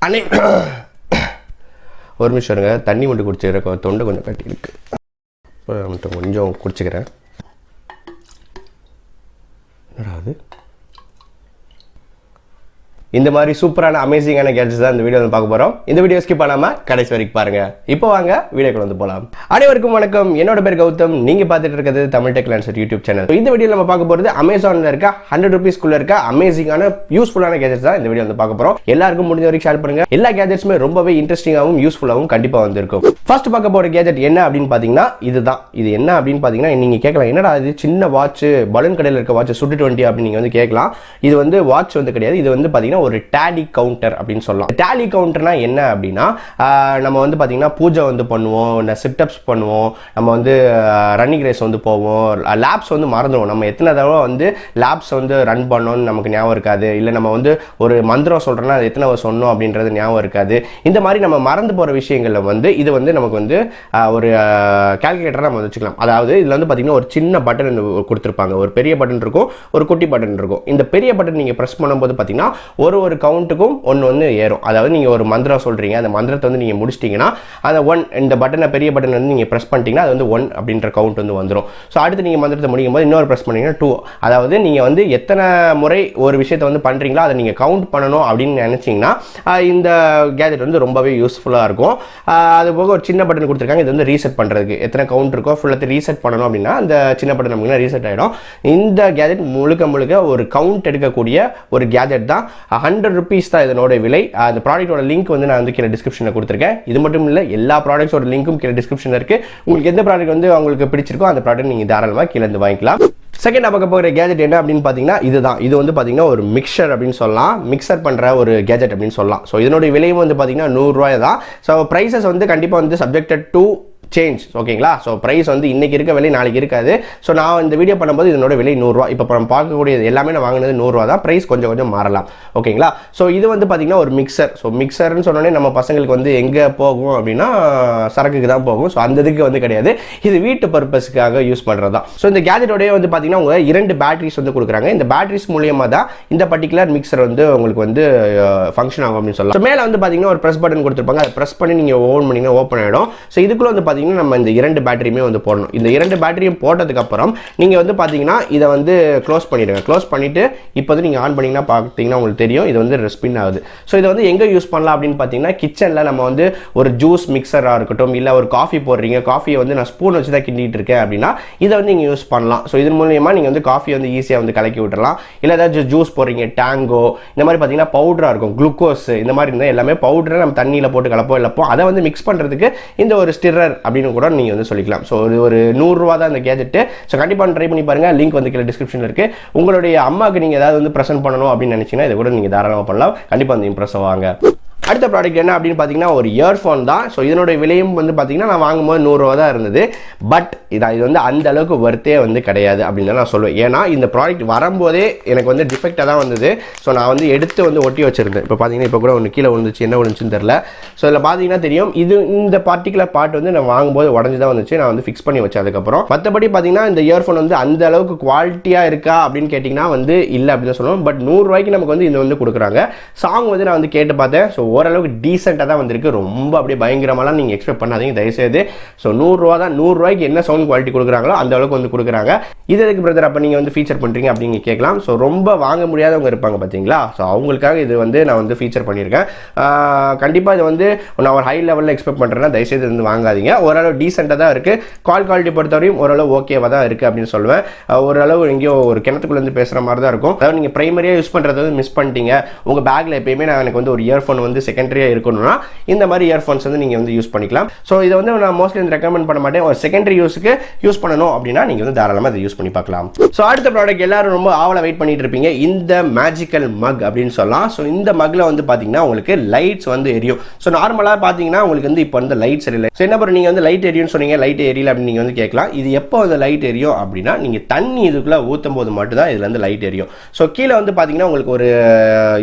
அண்ணே ஒரு நிமிஷம் இருங்க, தண்ணி மட்டும் குடிச்சிக்கிறேன், தொண்டை கொஞ்சம் கட்டி இருக்கு, மட்டும் கொஞ்சம் குடிச்சிக்கிறேன். என்னடா அது? இந்த மாதிரி சூப்பரான அமேசிங்கான கேட்ஜெட்ஸ் தான் இந்த வீடியோ வந்து பார்க்க போகிறோம். இந்த வீடியோ ஸ்கிப் பண்ணாமல் கடைசி வரைக்கும் பாருங்க. இப்போ வாங்க வீடியோக்குள்ள வந்து போகலாம். அனைவருக்கும் வணக்கம், என்னோட பேர் கௌதம். நீங்கள் பார்த்துட்டு இருக்கிறது தமிழ் டெக்லான்சர் யூடியூப் சேனல். இந்த வீடியோ நம்ம பார்க்க போகிறது அமேசானில் இருக்க 100 ரூபீஸ்க்குள்ள இருக்க அமேசிங்கான யூஸ்ஃபுல்லான கேட்ஜெட்ஸ் தான் இந்த வீடியோ வந்து பார்க்க போகிறோம். எல்லாருக்கும் முடிஞ்ச வரைக்கும் ஷேர் பண்ணுங்க. எல்லா கேட்ஜெட்ஸுமே ரொம்பவே இன்ட்ரெஸ்டிங்காகவும் யூஸ்ஃபுல்லாகவும் கண்டிப்பாக வந்திருக்கும். ஃபர்ஸ்ட் பார்க்க போகிற கேட்ஜெட் என்ன அப்படின்னு பார்த்தீங்கன்னா இதுதான். இது என்ன அப்படின்னு பார்த்தீங்கன்னா நீங்கள் கேட்கலாம், என்னடா இது சின்ன வாட்ச், பலூன் கடையில் இருக்க வாட்ச் சுட்டு 20 அப்படின்னு நீங்கள் வந்து கேட்கலாம். இது வந்து வாட்ச் வந்து கிடையாது. இது வந்து பார்த்தீங்கன்னா ஒரு டேலி கவுண்டர் அப்படின்னு சொல்லலாம். டேலி கவுண்டர்னா என்ன அப்படின்னா, நம்ம வந்து பார்த்தீங்கன்னா பூஜை வந்து பண்ணுவோம், சிப்டப்ஸ் பண்ணுவோம், நம்ம வந்து ரன்னிங் ரேஸ் வந்து போவோம், லேப்ஸ் வந்து மறந்துடுவோம். நம்ம எத்தனை தடவை வந்து லேப்ஸ் வந்து ரன் பண்ணோன்னு நமக்கு ஞாபகம் இருக்காது. இல்லை நம்ம வந்து ஒரு மந்திரம் சொல்கிறோன்னா அது எத்தனை சொன்னோம் அப்படின்றது ஞாபகம் இருக்காது. இந்த மாதிரி நம்ம மறந்து போகிற விஷயங்களில் வந்து இது வந்து நமக்கு வந்து ஒரு கால்குலேட்டராக நம்ம வச்சுக்கலாம். அதாவது இதில் வந்து பார்த்தீங்கன்னா ஒரு சின்ன பட்டன் கொடுத்துருப்பாங்க. ஒரு பெரிய பட்டன் இருக்கும், ஒரு குட்டி பட்டன் இருக்கும். இந்த பெரிய பட்டன் நீங்கள் ப்ரெஸ் பண்ணும்போது பார்த்தீங்கன்னா ஒரு கவுண்ட்டுக்கும் ஒன்று வந்து ஏறும். அதாவது நீங்கள் ஒரு மந்திரம் சொல்கிறீங்க, அந்த மந்திரத்தை வந்து நீங்கள் முடிச்சிட்டிங்கன்னா அந்த 1, இந்த பட்டனை பெரிய பட்டன் வந்து நீங்கள் ப்ரெஸ் பண்ணிட்டீங்கன்னா அது வந்து 1 அப்படின்ற கவுண்ட் வந்து வந்துடும். ஸோ அடுத்து நீங்கள் மந்திரத்தை முடிக்கும் போது இன்னொரு ப்ரெஸ் பண்ணிங்கன்னா 2. அதாவது நீங்கள் வந்து எத்தனை முறை ஒரு விஷயத்தை வந்து பண்ணுறீங்களோ அதை நீங்கள் கவுண்ட் பண்ணணும் அப்படின்னு நினச்சிங்கன்னா இந்த கேஜெட் வந்து ரொம்பவே யூஸ்ஃபுல்லாக இருக்கும். அது போக ஒரு சின்ன பட்டன் கொடுத்துருக்காங்க. இது வந்து ரீசெட் பண்ணுறதுக்கு எத்தனை கவுண்ட் இருக்கோ ஃபுல்லாக ரீசெட் பண்ணணும் அப்படின்னா அந்த சின்ன பட்டன் நமக்கு ரீசெட் ஆகிடும். இந்த கேஜெட் முழுக்க ஒரு கவுண்ட் எடுக்கக்கூடிய ஒரு கேஜெட் தான். 100 ரூபீஸ் தான் இதனோட விலை. அந்த ப்ராடக்ட்டோட லிங்க் வந்து நான் வந்து கீழே டிஸ்கிரிப்ஷனில் கொடுத்துருக்கேன். இது மட்டும் இல்லை, எல்லா ப்ராடக்ட்ஸோட லிங்க்கும் கீழே டிஸ்கிரிப்ஷனில் இருக்குது. உங்களுக்கு எந்த ப்ராடக்ட் வந்து உங்களுக்கு பிடிச்சிருக்கோ அந்த ப்ராடக்ட் நீங்கள் தாராளமாக கீழே இருந்து வாங்கிக்கலாம். செகண்ட் பார்க்க போகிற கேஜெட் என்ன அப்படின்னு பார்த்தீங்கன்னா இதுதான். இது வந்து பார்த்தீங்கன்னா ஒரு மிக்சர் அப்படின்னு சொல்லலாம், மிக்சர் பண்ணுற ஒரு கேஜெட் அப்படின்னு சொல்லலாம். ஸோ இதனுடைய விலையும் வந்து பார்த்தீங்கன்னா 100 ரூபாய் தான். ஸோ ப்ரைஸஸ் வந்து கண்டிப்பாக வந்து சப்ஜெக்டட் டு சேஞ்ச், ஓகேங்களா. ஸோ ப்ரைஸ் வந்து இன்றைக்கி இருக்க விலை நாளைக்கு இருக்காது. ஸோ நான் இந்த வீடியோ பண்ணும்போது இதனோட விலை 100 ரூபா. இப்போ நம்ம பார்க்கக்கூடியது எல்லாமே நான் வாங்கினது 100 ரூபா தான். ப்ரைஸ் கொஞ்சம் மாறலாம், ஓகேங்களா. ஸோ இது வந்து பார்த்திங்கன்னா ஒரு மிக்சர். ஸோ மிக்சர்னு சொன்னோடனே நம்ம பசங்களுக்கு வந்து எங்கே போகும் அப்படின்னா சரக்குக்கு தான் போகும். ஸோ அந்த இதுக்கு வந்து கிடையாது, இது வீட்டு பர்பஸ்க்காக யூஸ் பண்ணுறது தான். ஸோ இந்த கேஜெட்டோடய வந்து பார்த்திங்கன்னா உங்கள் 2 பேட்டரிஸ் வந்து கொடுக்குறாங்க. இந்த பேட்டரிஸ் மூலியமாக தான் இந்த பர்டிகுலர் மிக்சர் வந்து உங்களுக்கு வந்து ஃபங்க்ஷன் ஆகும் அப்படின்னு சொல்லலாம். ஸோ மேலே வந்து பார்த்திங்கன்னா ஒரு ப்ரெஸ் பட்டன் கொடுத்துருப்பாங்க. அதை ப்ரெஸ் பண்ணி நீங்கள் ஓப்பன் பண்ணிங்கன்னா ஓப்பன் ஆகிடும். ஸோ இதுக்குள்ளே வந்து நம்ம இந்த 2 பேட்டரியுமே வந்து போடணும். இந்த 2 பேட்டரியும் போட்டதுக்கு அப்புறம் நீங்க வந்து பாத்தீங்கன்னா இதை வந்து க்ளோஸ் பண்ணிடுங்க. க்ளோஸ் பண்ணிட்டு இப்போ வந்து நீங்க ஆன் பண்ணீங்கன்னா பாத்தீங்கன்னா உங்களுக்கு தெரியும் இது வந்து ஸ்பின் ஆகுது. ஸோ இதை வந்து எங்க யூஸ் பண்ணலாம் அப்படின்னு பாத்தீங்கன்னா கிச்சன்ல நம்ம வந்து ஒரு ஜூஸ் மிக்சரா இருக்கட்டும், இல்ல ஒரு காஃபி போடுறீங்க, காஃபியை வந்து நான் ஸ்பூன் வச்சு தான் கிண்டிட்டு இருக்கேன் அப்படின்னா இதை வந்து நீங்க யூஸ் பண்ணலாம். ஸோ இதன் மூலமா நீங்க வந்து காஃபி வந்து ஈஸியா வந்து கலக்கி விட்டுறலாம். இல்ல ஏதாச்சும் ஜூஸ் போடுறீங்க, டேங்கோ இந்த மாதிரி பாத்தீங்கன்னா பவுடரா இருக்கும், குளுக்கோஸ் இந்த மாதிரி இருந்தால் எல்லாமே பவுடரை நம்ம தண்ணியில போட்டு கலப்போம் அதை வந்து மிக்ஸ் பண்றதுக்கு இந்த ஒரு ஸ்டிரர் அப்படின்னு கூட நீங்க வந்து சொல்லிக்கலாம். ஸோ ஒரு 100 ரூபா தான் இந்த கேஜெட். ஸோ கண்டிப்பாக ட்ரை பண்ணி பாருங்க. லிங்க் வந்து கீழே டிஸ்கிரிப்ஷனில் இருக்கு. உங்களுடைய அம்மாவுக்கு நீங்க ஏதாவது வந்து ப்ரெசென்ட் பண்ணணும் அப்படின்னு நினைச்சீங்கன்னா இதை கூட நீங்க தாராளமாக பண்ணலாம். கண்டிப்பாக வந்து இம்ப்ரெஸ் ஆவாங்க. அடுத்த ப்ராடக்ட் என்ன அப்படின்னு பார்த்தீங்கன்னா ஒரு இயர்ஃபோன் தான். ஸோ இதனுடைய விலையும் வந்து பார்த்தீங்கன்னா நான் வாங்கும்போது 100 ரூபா தான் இருந்தது. பட் இது வந்து அந்த அளவுக்கு வர்த்தே வந்து கிடையாது அப்படின்னு தான் நான் சொல்லுவேன். ஏன்னா இந்த ப்ராடக்ட் வரும்போதே எனக்கு வந்து டிஃபெக்டாக தான் வந்தது. ஸோ நான் வந்து எடுத்து வந்து ஒட்டி வச்சிருந்தேன். இப்போ பார்த்தீங்கன்னா இப்போ கூட ஒன்று கீழே விழுந்துச்சு, என்ன விழுந்துச்சுன்னு தெரியல. ஸோ இதில் பார்த்தீங்கன்னா தெரியும் இந்த பார்ட்டிகுலர் பார்ட் வந்து நான் வாங்கும்போது உடஞ்சி தான் வந்துச்சு. நான் வந்து ஃபிக்ஸ் பண்ணி வச்சேன். அதுக்கப்புறம் மற்றபடி பார்த்தீங்கன்னா இந்த இயர்ஃபோன் வந்து அந்த அளவுக்கு குவாலிட்டியாக இருக்கா அப்படின்னு கேட்டிங்கன்னா வந்து இல்லை அப்படின்னு சொல்லுவோம். பட் 100 ரூபாய்க்கு நமக்கு வந்து இது வந்து கொடுக்குறாங்க. சாங் வந்து நான் வந்து கேட்டு பார்த்தேன். ஸோ ஓரளவுக்கு டீசெண்டாக தான் வந்திருக்கு. ரொம்ப அப்படியே பயங்கரமாலாம் நீங்கள் எக்ஸ்பெக்ட் பண்ணாதீங்க தயவுசெய்து. ஸோ 100 ரூபா தான். 100 ரூபாய்க்கு என்ன சவுண்ட் குவாலிட்டி கொடுக்குறாங்களோ அந்த அளவுக்கு வந்து கொடுக்குறாங்க. இது எதுக்கு பிரதர் அப்போ நீங்கள் வந்து ஃபீச்சர் பண்ணுறீங்க அப்படின்னு கேட்கலாம். ஸோ ரொம்ப வாங்க முடியாதவங்க இருப்பாங்க பார்த்தீங்களா, ஸோ அவங்களுக்காக இது வந்து நான் வந்து ஃபீச்சர் பண்ணியிருக்கேன். கண்டிப்பாக இது வந்து நான் ஒரு ஹை லெவலில் எக்ஸ்பெக்ட் பண்ணுறேன்னா தயவுசெய்து வந்து வாங்காதீங்க. ஓரளவு டீசெண்டாக தான் இருக்குது. குவாலிட்டி பொறுத்தவரையும் ஓரளவு ஓகேவாக தான் இருக்குது அப்படின்னு சொல்லுவேன். ஓரளவு எங்கேயோ ஒரு கிணத்துக்குள்ளேருந்து பேசுகிற மாதிரி தான் இருக்கும். அதாவது நீங்கள் ப்ரைமரியாக யூஸ் பண்ணுறது வந்து மிஸ் பண்ணிட்டீங்க, உங்கள் பேக்கில் எப்பயுமே நான் எனக்கு வந்து ஒரு இயர்ஃபோன் வந்து செகண்டரியாக இருக்கணும்னா இந்த மாதிரி இயர்ஃபோன்ஸ் வந்து நீங்கள் வந்து யூஸ் பண்ணிக்கலாம். ஸோ இதை வந்து நான் மோஸ்ட்லி வந்து ரெக்கமெண்ட் பண்ண மாட்டேன். ஒரு செகண்டரி யூஸுக்கு யூஸ் பண்ணணும் அப்படின்னா நீங்கள் வந்து தாராளமாக இதை யூஸ் பண்ணி பார்க்கலாம். ஸோ அடுத்த ப்ராடக்ட் எல்லாரும் ரொம்ப ஆவலாக வெயிட் பண்ணிட்டு இருப்பீங்க, இந்த மேஜிக்கல் மக் அப்படின்னு சொல்லலாம். ஸோ இந்த மக்ல வந்து பார்த்தீங்கன்னா உங்களுக்கு லைட்ஸ் வந்து எரியும். ஸோ நார்மலாக பார்த்தீங்கன்னா உங்களுக்கு வந்து இப்போ வந்து லைட்ஸ் எரியல. ஸோ என்ன பண்ணுறீங்க, நீங்கள் வந்து லைட் எரியும்னு சொன்னீங்க, லைட் எரியல அப்படின்னு நீங்கள் வந்து கேட்கலாம். இது எப்போ வந்து லைட் எரியும் அப்படின்னா நீங்கள் தண்ணி இதுக்குள்ளே ஊற்றும் போது மட்டும் தான் இதில் வந்து லைட் எரியும். ஸோ கீழே வந்து பார்த்தீங்கன்னா உங்களுக்கு ஒரு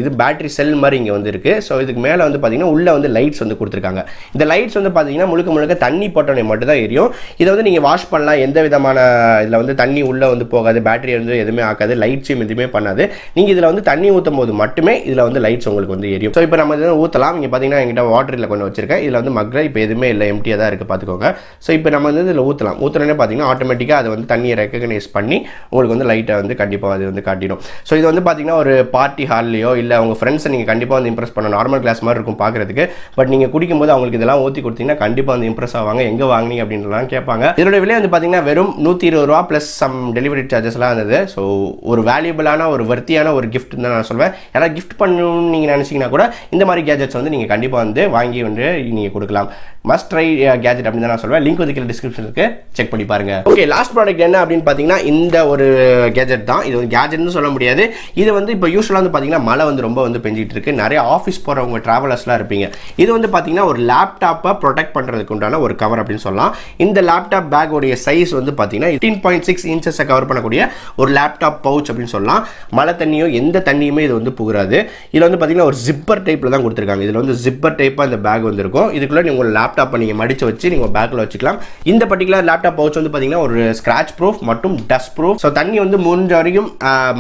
இது பேட்டரி செல் மாதிரி இங்கே வந்து இருக்குது. ஸோ இதுக்கு மேலே மேலே வந்து பார்த்தீங்கன்னா உள்ள வந்து லைட்ஸ் வந்து கொடுத்துருக்காங்க. இந்த லைட்ஸ் வந்து பார்த்தீங்கன்னா முழுக்க தண்ணி போட்டோன்னே மட்டும் தான் எரியும். இதை வந்து நீங்கள் வாஷ் பண்ணலாம், எந்த விதமான இதில் வந்து தண்ணி உள்ளே வந்து போகாது, பேட்டரி வந்து எதுவுமே ஆக்காது, லைட்ஸும் எதுவுமே பண்ணாது. நீங்கள் இதில் வந்து தண்ணி ஊற்றும் போது மட்டுமே இதில் வந்து லைட்ஸ் உங்களுக்கு வந்து எரியும். ஸோ இப்போ நம்ம இதை ஊற்றலாம். இங்கே பார்த்தீங்கன்னா என்கிட்ட வாட்டரில் கொண்டு வச்சிருக்கேன். இதில் வந்து மக்களை இப்போ எதுவுமே இல்லை, எம்டியாக தான் இருக்குது, பார்த்துக்கோங்க. ஸோ இப்போ நம்ம வந்து இதில் ஊற்றலாம். ஊற்றுனே பார்த்தீங்கன்னா ஆட்டோமேட்டிக்காக அதை வந்து தண்ணியை ரெக்கக்னைஸ் பண்ணி உங்களுக்கு வந்து லைட்டை வந்து கண்டிப்பாக அது வந்து காட்டிடும். ஸோ இது வந்து பார்த்தீங்கன்னா ஒரு பார்ட்டி ஹால்லையோ இல்லை உங்கள் ஃப்ரெண்ட்ஸை நீங்கள் கண்டிப்பாக வந்து இம்ப்ரெஸ் பண்ண நார்மல் கிளாஸ் மாதிரி இருக்கும் பார்க்குறதுக்கு. பட் நீங்கள் குடிக்கும்போது அவங்களுக்கு இதெல்லாம் ஊற்றி கொடுத்தீங்கன்னா கண்டிப்பாக வந்து இம்ப்ரெஸ் ஆவாங்க. எங்கே வாங்கினீங்க அப்படின்றலாம் கேட்பாங்க. இதோட விலை வந்து பார்த்தீங்கன்னா வெறும் 120 ரூபா ப்ளஸ் சம் டெலிவரி சார்ஜஸ்லாம் இருந்தது. ஸோ ஒரு வேல்யூபிளான ஒரு வர்த்தியான ஒரு கிஃப்ட் தான் நான் சொல்வேன். யாராவது கிஃப்ட் பண்ணணும்னு நீங்கள் நினச்சிங்கன்னா கூட இந்த மாதிரி கேஜெட்ஸ் வந்து நீங்கள் கண்டிப்பாக வந்து வாங்கி வந்து நீங்கள் கொடுக்கலாம். மஸ்ட் ட்ரை கேஜெட் அப்படின்னு தான் நான் சொல்வேன். லிங்க் வந்து கீழே டிஸ்கிரிப்ஷன் இருக்கு, செக் பண்ணி பாருங்க. ஓகே, லாஸ்ட் ப்ராடக்ட் என்ன அப்படின்னு பார்த்தீங்கன்னா இந்த ஒரு கேஜெட் தான். இது வந்து கேஜெட்னு சொல்ல முடியாது. இது வந்து இப்போ யூஸ்வலாக வந்து பார்த்தீங்கன்னா மழை வந்து ரொம்ப வந்து பெஞ்சிட்டு இருக்கு. நிறைய ஆஃபீஸ் போகிறவங்க ட்ராவலர்ஸ்லாம் இருப்பீங்க. இது வந்து பார்த்தீங்கன்னா ஒரு லேப்டாப்பை ப்ரொடெக்ட் பண்ணுறதுக்கு உண்டான ஒரு கவர் அப்படின்னு சொல்லலாம். இந்த லேப்டாப் பேக்கோடைய சைஸ் வந்து பார்த்தீங்கன்னா 18.6 இன்ச்சஸை கவர் பண்ணக்கூடிய ஒரு லேப்டாப் பவுச் அப்படின்னு சொல்லலாம். மழை தண்ணியோ எந்த தண்ணியுமே இது வந்து புகுறாது. இதில் வந்து பார்த்தீங்கன்னா ஒரு ஜிப்பர் டைப்பில் தான் கொடுத்துருக்காங்க. இதில் வந்து ஜிப்பர் டைப்பாக இந்த பேக் வந்து இருக்கும். இதுக்குள்ளே நீங்கள் ஒரு லேப்டாப்பை நீங்கள் மடித்து வச்சு நீங்கள் பேக்கில் வச்சுக்கலாம். இந்த பர்டிகுலர் லேப்டாப் பவுச் வந்து பார்த்தீங்கன்னா ஒரு ஸ்க்ராட்ச் ப்ரூஃப் மற்றும் டஸ்ட் ப்ரூஃப். ஸோ தண்ணி வந்து முடிஞ்ச வரைக்கும்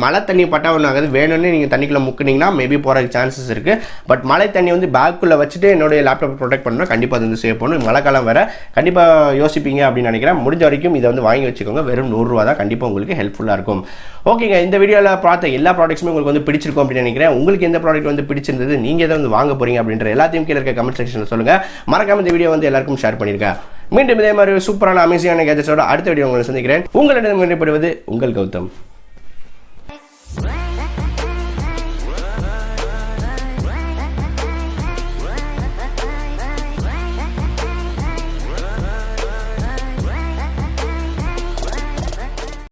மழை தண்ணி பட்டா ஒன்று ஆகுது, வேணும்னு நீங்கள் தண்ணிக்குள்ளே முக்குனீங்கன்னா மேபி போகிறதுக்கு சான்சஸ் இருக்குது. பட் மழை தண்ணி வந்து பேக்குள்ளே வச்சுட்டு என்னுடைய லேப்டாப் ப்ரொடெக்ட் பண்ணணும், கண்டிப்பாக அது வந்து சேவ் பண்ணணும். மழை காலம் வேறு, கண்டிப்பாக யோசிப்பீங்க அப்படின்னு நினைக்கிறேன். முடிஞ்ச வரைக்கும் இதை வந்து வாங்கி வச்சுக்கோங்க. வெறும் 100 ரூபா தான், கண்டிப்பாக உங்களுக்கு ஹெல்ப்ஃபுல்லாக இருக்கும். ஓகேங்க, இந்த வீடியோவில் பார்த்த எல்லா ப்ராடக்ட்ஸுமே உங்களுக்கு வந்து பிடிச்சிருக்கும் அப்படின்னு நினைக்கிறேன். உங்களுக்கு எந்த ப்ராடக்ட் வந்து பிடிச்சிருந்தது, நீங்கள் எதை வந்து வாங்க போகிறீங்க அப்படின்ற எல்லாத்தையும் கீழே இருக்க கமெண்ட் செக்ஷனில் சொல்லுங்கள். மறக்காம இந்த வீடியோ வந்து எல்லாருக்கும் ஷேர் பண்ணியிருக்கேன். மீண்டும் இதே மாதிரி சூப்பரான அமேசிங்கான கேஜெட்ஸோட அடுத்த வீடியோ உங்களை சந்திக்கிறேன். உங்களிடம் விடைபெறுவது உங்கள் கௌதம்.